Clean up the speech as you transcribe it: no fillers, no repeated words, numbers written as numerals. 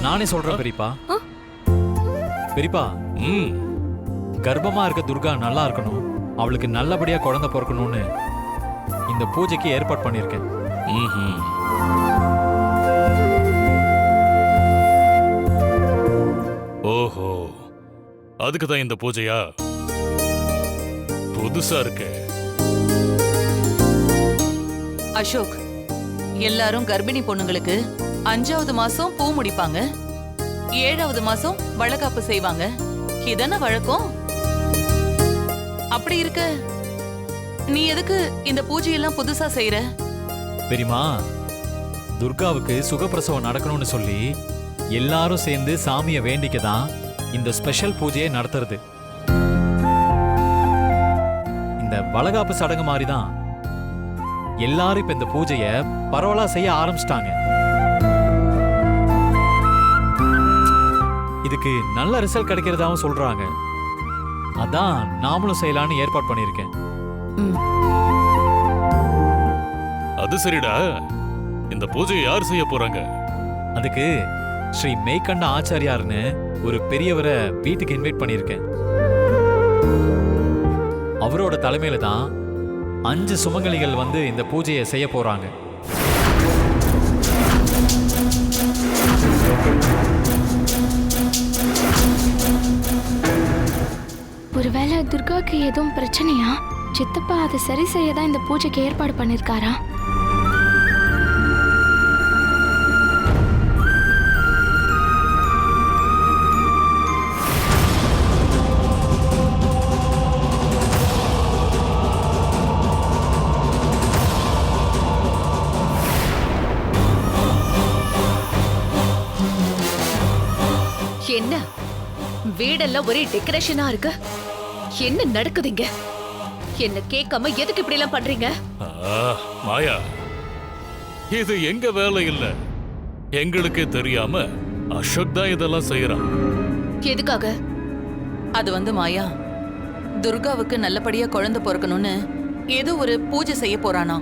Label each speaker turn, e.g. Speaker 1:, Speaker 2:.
Speaker 1: நானே சொல்றேன் பெரியப்பா. பெரியப்பா, கர்ப்பமா இருக்க துர்கா நல்லா இருக்கணும், அவளுக்கு நல்லபடியா குழந்தை பிறக்கணும்னு இந்த பூஜைக்கு ஏற்பாடு பண்ணியிருக்கேன்.
Speaker 2: ஓஹோ, அதுக்கு தான் இந்த பூஜையா? புதுசா இருக்கு.
Speaker 3: அசோக், எல்லாரும் கர்ப்பிணி பொண்ணுங்களுக்கு 5வது மாசம் பூ முடிப்பாங்க, 7வது மாசம் வளகாப்பு செய்வாங்க. இதான வழக்கம். அப்படி இருக்க நீ எதுக்கு இந்த பூஜையெல்லாம் புதுசா செய்யற?
Speaker 1: பெரியமா, துர்காவுக்கு சுகப்பிரசவம் நடக்கணும்னு சொல்லி எல்லாரும் சேர்ந்து சாமியை வேண்டிக்க தான் இந்த ஸ்பெஷல் பூஜையை நடத்துறது. இந்த வளகாப்பு சடங்கு மாதிரி தான் எல்லாரும் இப்ப இந்த பூஜையை பரவலா செய்ய ஆரம்பிச்சிட்டாங்க. இதுக்கு நல்ல ரிசல்ட் கிடைக்கிறதாவும் சொல்றாங்க. அதான் நாமளும் செய்யலான்னு ஏற்பாடு பண்ணியிருக்கேன்.
Speaker 2: அது சரிடா, இந்த பூஜையை யார் செய்ய போறாங்க?
Speaker 1: அதுக்கு ஸ்ரீ மெய்கண்ட ஆச்சாரியார்னு ஒரு பெரியவரை வீட்டுக்கு இன்வைட் பண்ணியிருக்கேன். அவரோட தலைமையில தான் 5 சுமங்கலிகள் வந்து இந்த பூஜையை செய்ய போறாங்க.
Speaker 4: ஒருவேளை துர்காக்கு எதுவும் பிரச்சனையா? சித்தப்பா அதை சரி செய்ய தான் இந்த பூஜைக்கு ஏற்பாடு பண்ணிருக்காரா?
Speaker 5: என்ன வீடெல்லாம் ஒரே டெக்கரேஷனா இருக்கு? என்ன நடக்குதுங்க? என்ன கேட்காம எதுக்கு இப்படி எல்லாம் பண்றீங்க?
Speaker 2: மாயா, இது எங்க வேலை இல்ல. எங்களுக்கே தெரியாம அசோக் தான் இதெல்லாம் செய்யறான்.
Speaker 5: எதுக்காக?
Speaker 3: அது வந்து மாயா, துர்காவுக்கு நல்லபடியா குழந்தை பிறக்கணும்னு ஏதோ ஒரு பூஜை செய்ய போறானா.